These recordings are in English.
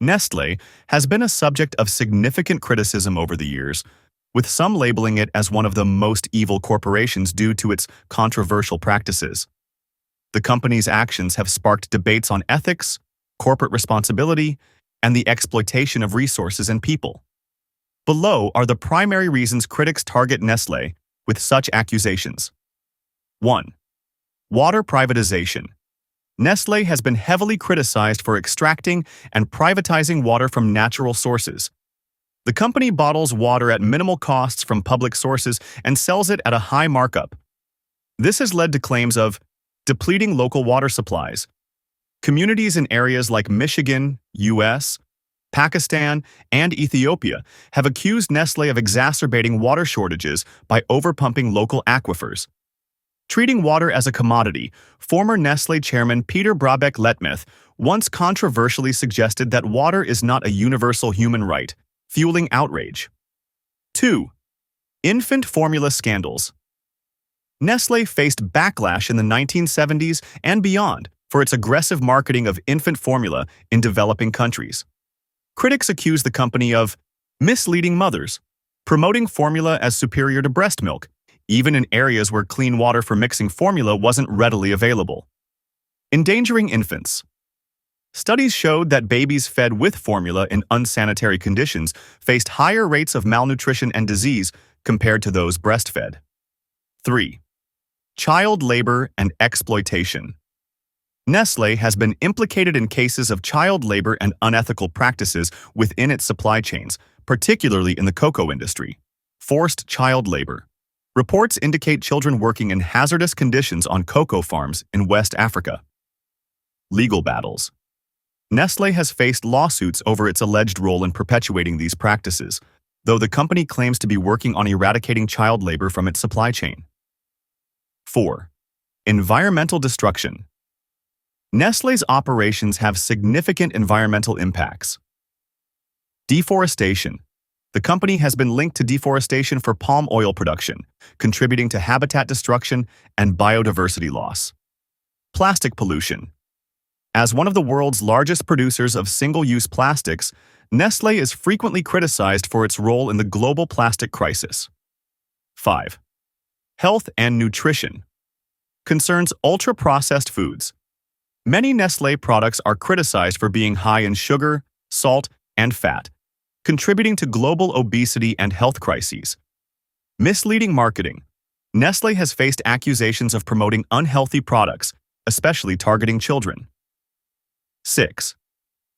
Nestle has been a subject of significant criticism over the years, with some labeling it as one of the most evil corporations due to its controversial practices. The company's actions have sparked debates on ethics, corporate responsibility, and the exploitation of resources and people. Below are the primary reasons critics target Nestle with such accusations. 1. Water privatization. Nestle has been heavily criticized for extracting and privatizing water from natural sources. The company bottles water at minimal costs from public sources and sells it at a high markup. This has led to claims of depleting local water supplies. Communities in areas like Michigan, US, Pakistan, and Ethiopia have accused Nestle of exacerbating water shortages by overpumping local aquifers. Treating water as a commodity, former Nestle chairman Peter Brabeck-Letmeth once controversially suggested that water is not a universal human right, fueling outrage. 2. Infant formula scandals. Nestle faced backlash in the 1970s and beyond for its aggressive marketing of infant formula in developing countries. Critics accuse the company of misleading mothers, promoting formula as superior to breast milk, even in areas where clean water for mixing formula wasn't readily available. Endangering infants. Studies showed that babies fed with formula in unsanitary conditions faced higher rates of malnutrition and disease compared to those breastfed. 3. Child labor and exploitation. Nestle has been implicated in cases of child labor and unethical practices within its supply chains, particularly in the cocoa industry. Forced child labor. Reports indicate children working in hazardous conditions on cocoa farms in West Africa. Legal battles. Nestle has faced lawsuits over its alleged role in perpetuating these practices, though the company claims to be working on eradicating child labor from its supply chain. 4. Environmental destruction. Nestle's operations have significant environmental impacts. Deforestation. The company has been linked to deforestation for palm oil production, contributing to habitat destruction and biodiversity loss. Plastic pollution. As one of the world's largest producers of single-use plastics, Nestle is frequently criticized for its role in the global plastic crisis. 5. Health and nutrition. Concerns ultra-processed foods. Many Nestle products are criticized for being high in sugar, salt, and fat, contributing to global obesity and health crises. Misleading marketing. Nestle has faced accusations of promoting unhealthy products, especially targeting children. 6.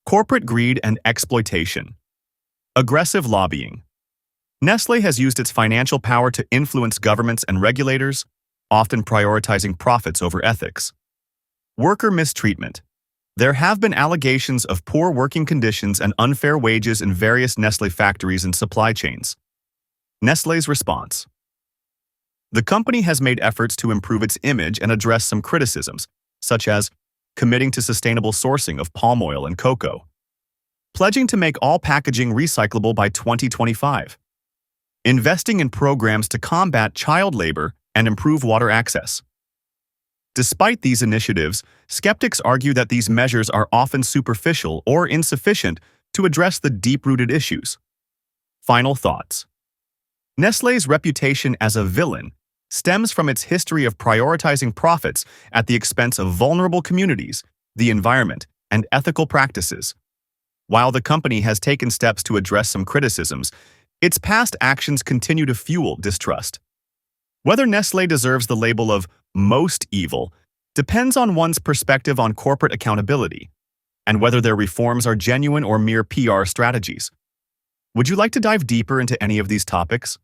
Corporate greed and exploitation. Aggressive lobbying. Nestle has used its financial power to influence governments and regulators, often prioritizing profits over ethics. Worker mistreatment. There have been allegations of poor working conditions and unfair wages in various Nestle factories and supply chains. Nestle's response. The company has made efforts to improve its image and address some criticisms, such as committing to sustainable sourcing of palm oil and cocoa, pledging to make all packaging recyclable by 2025, investing in programs to combat child labor and improve water access. Despite these initiatives, skeptics argue that these measures are often superficial or insufficient to address the deep-rooted issues. Final thoughts. Nestle's reputation as a villain stems from its history of prioritizing profits at the expense of vulnerable communities, the environment, and ethical practices. While the company has taken steps to address some criticisms, its past actions continue to fuel distrust. Whether Nestle deserves the label of most evil depends on one's perspective on corporate accountability and whether their reforms are genuine or mere PR strategies. Would you like to dive deeper into any of these topics?